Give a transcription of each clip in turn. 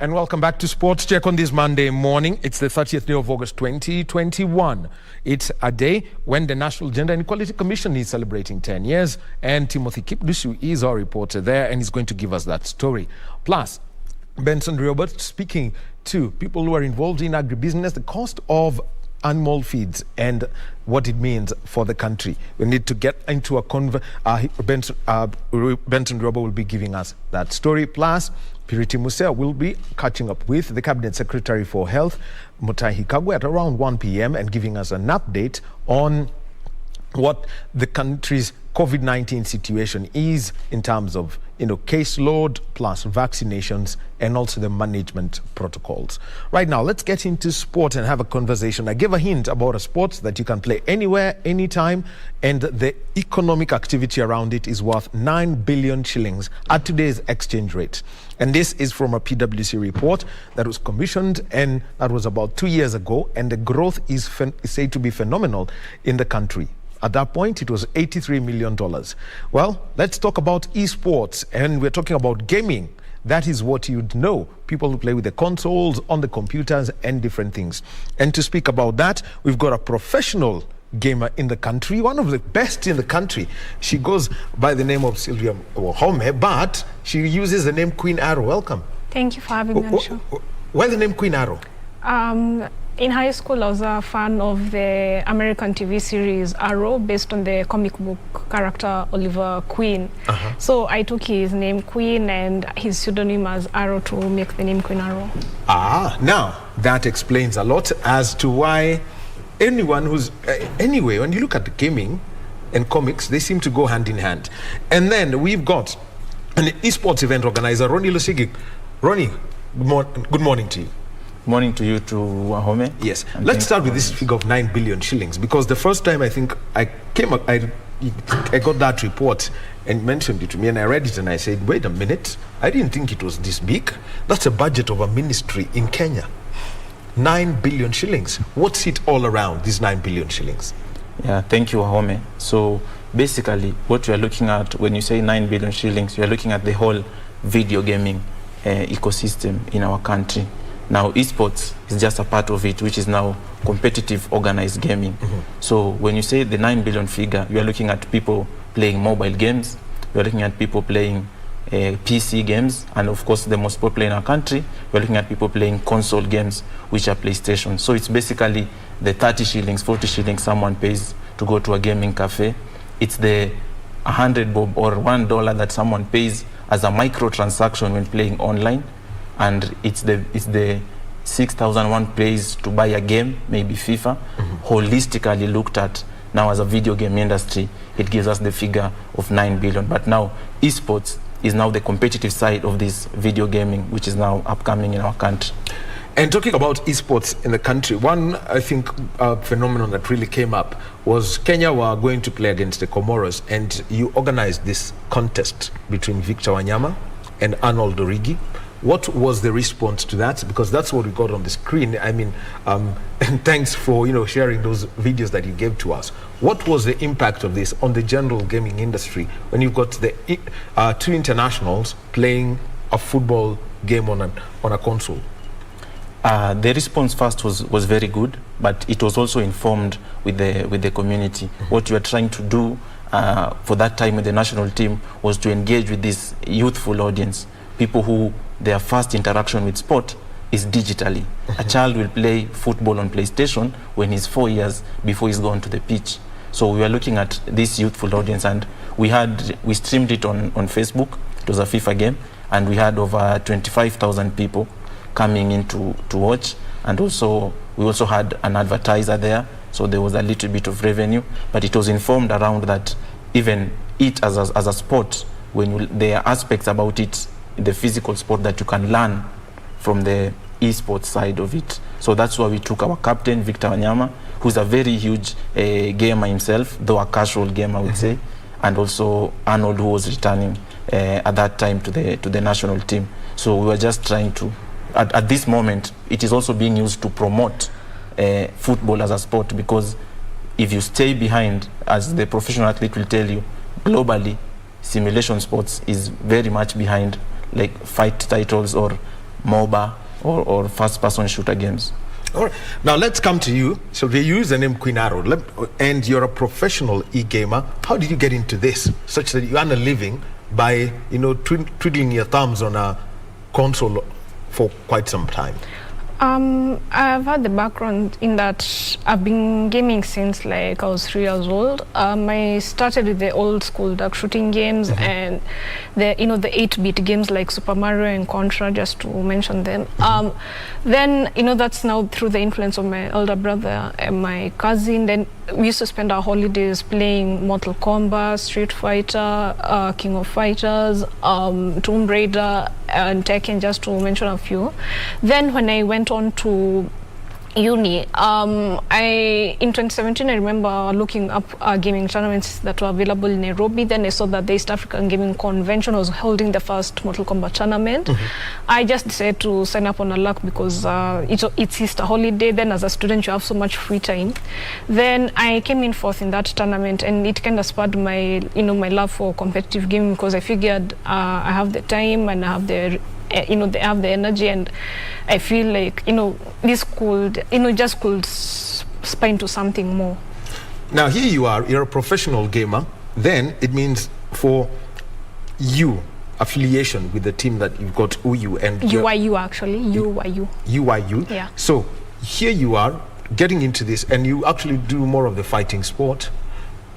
And welcome back to Sports Check on this Monday morning. It's the 30th day of August 2021. It's a day when the National Gender and Equality Commission is celebrating 10 years. And Timothy Kipdusu is our reporter there and he's going to give us that story. Plus, Benson Robert speaking to people who are involved in agribusiness, the cost of animal feeds and what it means for the country. We need to get into a Benson Robert will be giving us that story. Plus, Purity Musea will be catching up with the Cabinet Secretary for Health, Mutahi Kagwe, at around 1 p.m. and giving us an update on what the country's COVID-19 situation is in terms of, caseload plus vaccinations and also the management protocols. Right now, let's get into sport and have a conversation. I gave a hint about a sport that you can play anywhere, anytime, and the economic activity around it is worth 9 billion shillings at today's exchange rate. And this is from a PwC report that was commissioned, and that was about 2 years ago, and the growth is said to be phenomenal in the country. At that point, it was $83 million. Well, let's talk about esports, and we're talking about gaming. That is what you'd know. People who play with the consoles, on the computers, and different things. And to speak about that, we've got a professional gamer in the country, one of the best in the country. She goes by the name of Sylvia Wahome, but she uses the name Queen Arrow. Welcome. Thank you for having me on the show. Why the name Queen Arrow? In high school, I was a fan of the American TV series Arrow, based on the comic book character Oliver Queen. So I took his name Queen and his pseudonym as Arrow to make the name Queen Arrow. Now that explains a lot as to why anyone who's... anyway, when you look at the gaming and comics, they seem to go hand in hand. And then we've got an esports event organizer, Ronnie Lusigi. Ronnie, good morning to you. Morning to you, to Wahome. Yes. Let's start with this figure of 9 billion shillings, because the first time I think I got that report and mentioned it to me, and I read it and I said, wait a minute, I didn't think it was this big. That's a budget of a ministry in Kenya. 9 billion shillings. What's it all around, these 9 billion shillings? Yeah, thank you, Wahome. So basically, what you are looking at when you say 9 billion shillings, you are looking at the whole video gaming ecosystem in our country. Now, esports is just a part of it, which is now competitive organized gaming. So when you say the 9 billion figure, you are looking at people playing mobile games, you are looking at people playing PC games, and of course the most popular in our country, we are looking at people playing console games, which are PlayStation. So it's basically the 30 shillings, 40 shillings someone pays to go to a gaming cafe. It's the 100 bob or $1 that someone pays as a microtransaction when playing online. And it's the 6,000 one pays to buy a game, maybe FIFA. Holistically looked at now as a video game industry, it gives us the figure of 9 billion. But now esports is now the competitive side of this video gaming, which is now upcoming in our country. And talking about esports in the country, one, I think, phenomenon that really came up was Kenya were going to play against the Comoros, and you organized this contest between Victor Wanyama and Arnold Origi. What was the response to that? Because that's what we got on the screen. I mean, and thanks for sharing those videos that you gave to us. What was the impact of this on the general gaming industry when you've got the two internationals playing a football game on a console? The response first was very good, but it was also informed with the community. What you are trying to do for that time with the national team was to engage with this youthful audience, people who their first interaction with sport is digitally. A child will play football on PlayStation when he's 4 years before he's gone to the pitch. So we were looking at this youthful audience, and we streamed it on Facebook. It was a FIFA game, and we had over 25,000 people coming in to watch. And also we also had an advertiser there, so there was a little bit of revenue, but it was informed around that even it as a sport, when there are aspects about it, the physical sport, that you can learn from the esports side of it. So that's why we took our captain, Victor Wanyama, who's a very huge gamer himself, though a casual gamer, I would say, and also Arnold, who was returning at that time to the national team. So we were just trying to, at this moment, it is also being used to promote football as a sport, because if you stay behind, as the professional athlete will tell you, globally, simulation sports is very much behind, like fight titles or MOBA or first-person shooter games. All right. Now let's come to you. So they use the name Queen Arrow, and you're a professional e-gamer. How did you get into this, such that you earn a living by, you know, twiddling your thumbs on a console for quite some time? I've had the background in that I've been gaming since like I was 3 years old. I started with the old school duck shooting games and the 8-bit games like Super Mario and Contra, just to mention them. Then that's now through the influence of my elder brother and my cousin. Then we used to spend our holidays playing Mortal Kombat, Street Fighter, King of Fighters, Tomb Raider, and Tekken, just to mention a few. Then when I went on to uni, in 2017 I remember looking up gaming tournaments that were available in Nairobi. Then I saw that the East African Gaming Convention was holding the first Mortal Kombat tournament. I just decided to sign up on a lark because it's Easter holiday. Then as a student you have so much free time. Then I came in fourth in that tournament, and it kind of spurred my my love for competitive gaming, because I figured I have the time and I have the they have the energy, and I feel like this could just could spin into something more. Now here you are, you're a professional gamer. Then it means for you affiliation with the team that you've got, UU and UIU actually, UIU. UIU. Yeah. So here you are getting into this, and you actually do more of the fighting sport.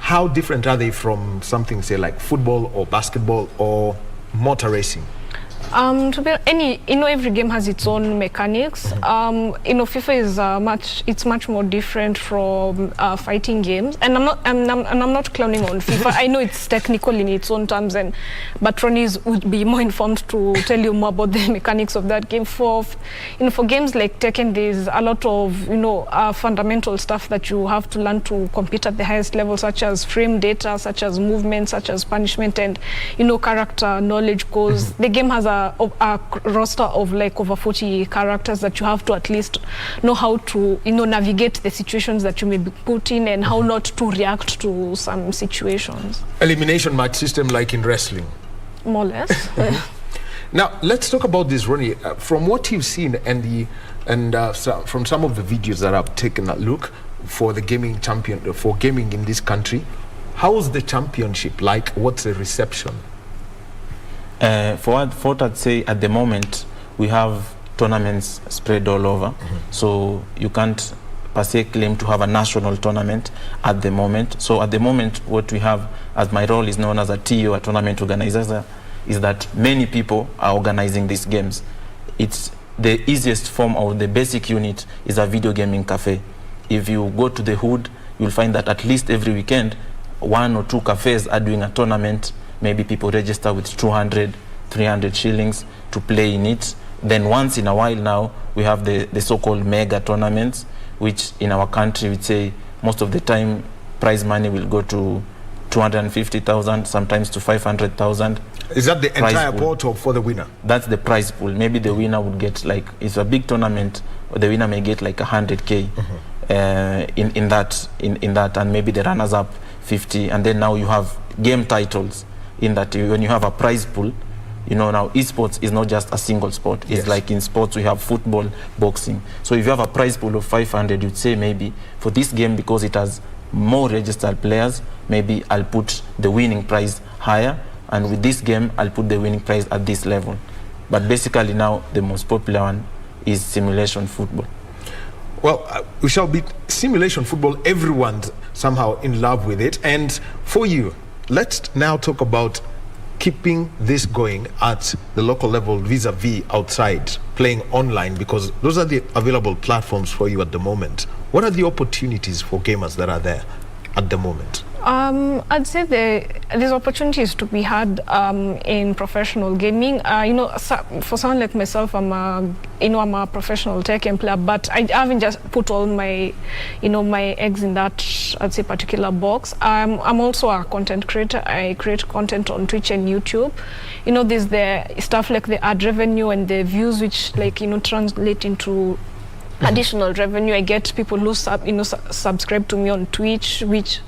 How different are they from something, say, like football or basketball or motor racing? To be every game has its own mechanics. FIFA is much more different from fighting games, and I'm not clowning on FIFA. I know it's technical in its own terms, but Ronnie would be more informed to tell you more about the mechanics of that game. For games like Tekken, there's a lot of fundamental stuff that you have to learn to compete at the highest level, such as frame data, such as movement, such as punishment, and character knowledge, because the game has a roster of like over 40 characters that you have to at least know how to navigate the situations that you may be put in, and how not to react to some situations. Elimination match system like in wrestling, more or less. Now let's talk about this, Ronnie. From what you've seen from some of the videos that I've taken a look for the gaming for gaming in this country, how's the championship like? What's the reception? For what I'd say, at the moment we have tournaments spread all over, so you can't per se claim to have a national tournament at the moment. So at the moment what we have, as my role is known as a TO, a tournament organizer, is that many people are organizing these games. It's the easiest form, or the basic unit is a video gaming cafe. If you go to the hood, you'll find that at least every weekend 1 or 2 cafes are doing a tournament. Maybe people register with 200, 300 shillings to play in it. Then once in a while now, we have the so-called mega tournaments, which in our country we'd say most of the time prize money will go to 250,000, sometimes to 500,000. Is that the entire pot for the winner? That's the prize pool. Maybe the winner would get, like, it's a big tournament, or the winner may get like 100K in that, and maybe the runners-up 50, and then now you have game titles. In that, when you have a prize pool, now esports is not just a single sport. It's like in sports we have football, boxing. So if you have a prize pool of 500, you'd say maybe for this game, because it has more registered players, maybe I'll put the winning prize higher, and with this game I'll put the winning prize at this level. But basically now the most popular one is simulation football. Well, we shall be simulation football. Everyone's somehow in love with it. And for you, let's now talk about keeping this going at the local level vis-a-vis outside, playing online, because those are the available platforms for you at the moment. What are the opportunities for gamers that are there at the moment? I'd say there's opportunities to be had in professional gaming. For someone like myself, I'm a professional Tekken player, but I haven't just put all my, my eggs in that, I'd say, particular box. I'm also a content creator. I create content on Twitch and YouTube. There's the stuff like the ad revenue and the views, which translate into additional revenue. I get people who subscribe to me on Twitch, which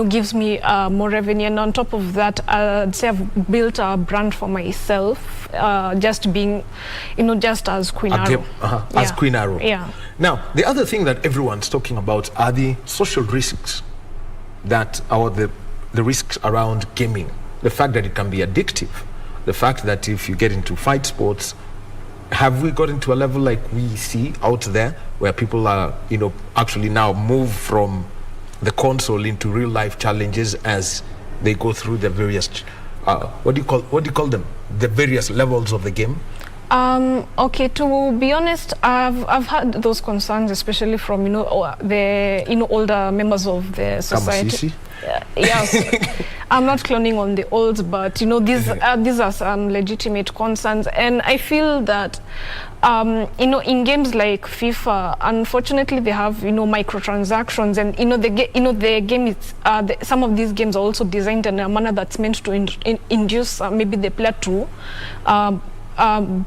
gives me more revenue. And on top of that, I'd say I've built a brand for myself just being, just as Queen Arrow. As Queen Arrow. Yeah. Now, the other thing that everyone's talking about are the social risks that are the risks around gaming. The fact that it can be addictive. The fact that if you get into fight sports, have we got into a level like we see out there where people are, actually now move from the console into real life challenges as they go through the various, what do you call them? The various levels of the game? Okay, to be honest, I've had those concerns, especially from the older members of the society. Yes, I'm not cloning on the olds, but these are some legitimate concerns, and I feel that in games like FIFA, unfortunately, they have microtransactions, and the game is some of these games are also designed in a manner that's meant to induce maybe the player to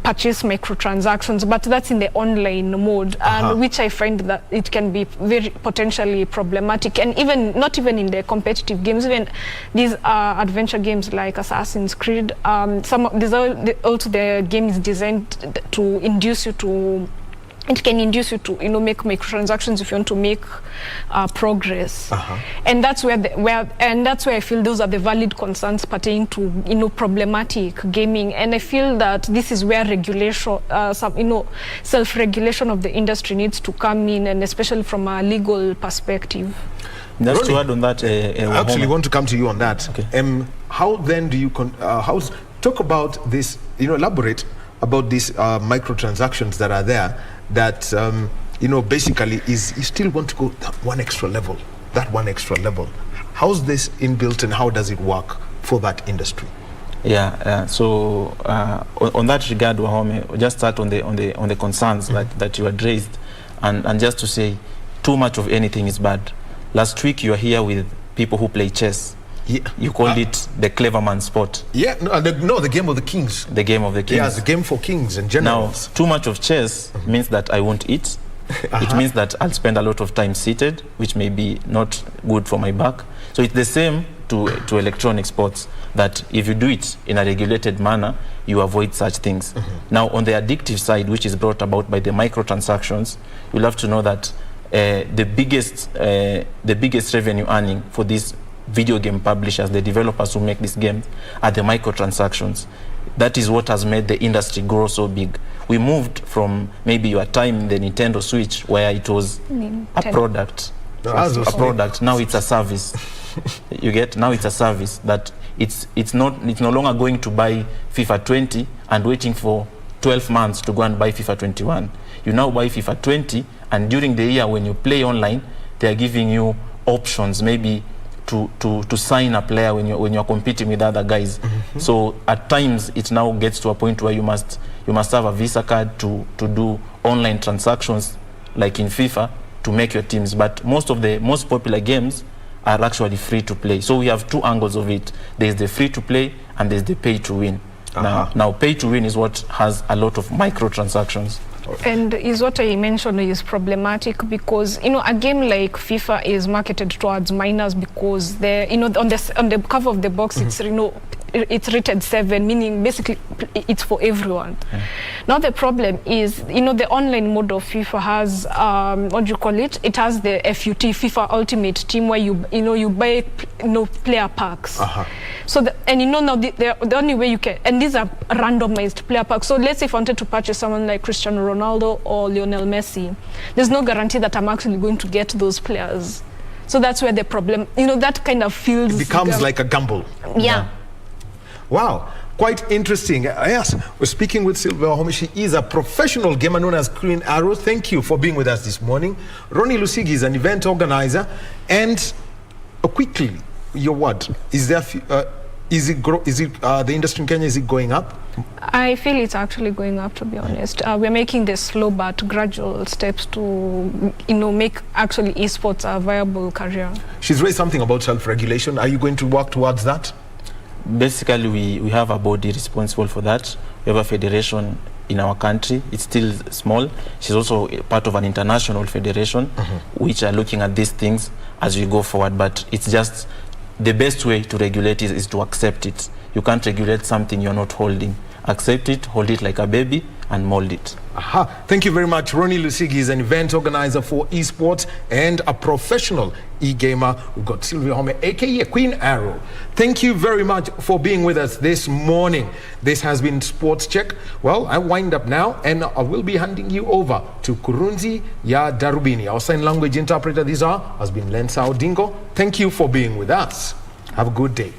purchase microtransactions, but that's in the online mode, and which I find that it can be very potentially problematic, and not even in the competitive games, even these adventure games like Assassin's Creed. Also the game is designed to induce you to. It can induce you to make microtransactions if you want to make progress, and that's where I feel those are the valid concerns pertaining to problematic gaming, and I feel that this is where regulation, self-regulation of the industry needs to come in, and especially from a legal perspective. Just to add on that, I actually want to come to you on that. Okay. How then do you talk about this? Elaborate about these microtransactions that are there. That basically you still want to go that one extra level. How's this inbuilt and how does it work for that industry? So on that regard, Wahome, just start on the concerns that you had raised, and just to say, too much of anything is bad. Last week you were here with people who play chess. You called it the clever man sport. The game of the kings. The game of the kings. Yeah, it's a game for kings and generals. Now, too much of chess means that I won't eat. It means that I'll spend a lot of time seated, which may be not good for my back. So it's the same to electronic sports, that if you do it in a regulated manner, you avoid such things. Now, on the addictive side, which is brought about by the microtransactions, you'll have to know that the biggest revenue earning for these video game publishers, the developers who make these games, are the microtransactions. That is what has made the industry grow so big. We moved from maybe your time in the Nintendo Switch, where it was a product. Now it's a service. You get? Now it's a service that it's no longer going to buy FIFA 20 and waiting for 12 months to go and buy FIFA 21. You now buy FIFA 20, and during the year when you play online, they are giving you options, maybe to sign a player when you're competing with other guys. So at times it now gets to a point where you must have a Visa card to do online transactions like in FIFA to make your teams. But most of the most popular games are actually free to play. So we have two angles of it. There's the free to play and there's the pay to win. Now pay to win is what has a lot of microtransactions. And is what I mentioned is problematic because a game like FIFA is marketed towards minors because on the cover of the box it's rated 7, meaning basically it's for everyone. Now the problem is the online mode of FIFA has what do you call it? It has the FUT, FIFA Ultimate Team, where you buy player packs. So now the only way you can, and these are randomized player packs. So let's say if I wanted to purchase someone like Cristiano Ronaldo or Lionel Messi, there's no guarantee that I'm actually going to get those players. So that's where the problem, that kind of feels... It becomes like a gamble. Yeah. Wow, quite interesting. Yes, we're speaking with Sylvia Wahome. She is a professional gamer known as Queen Arrow. Thank you for being with us this morning. Ronnie Lusigi is an event organizer. And quickly, your word, is there... the industry in Kenya, is it going up? I feel it's actually going up, to be honest. We're making the slow but gradual steps to, make actually esports a viable career. She's raised something about self-regulation. Are you going to work towards that? Basically, we have a body responsible for that. We have a federation in our country. It's still small. She's also part of an international federation, which are looking at these things as we go forward. But it's just the best way to regulate is to accept it. You can't regulate something you're not holding. accept it, hold it like a baby, and mold it. Aha. Thank you very much. Ronnie Lusigi is an event organizer for esports and a professional e-gamer. We've got Sylvia Wahome, aka Queen Arrow. Thank you very much for being with us this morning. This has been Sports Check. Well, I wind up now and I will be handing you over to Kurunzi ya Darubini. Our sign language interpreter this hour has been Lensa Odingo. Thank you for being with us. Have a good day.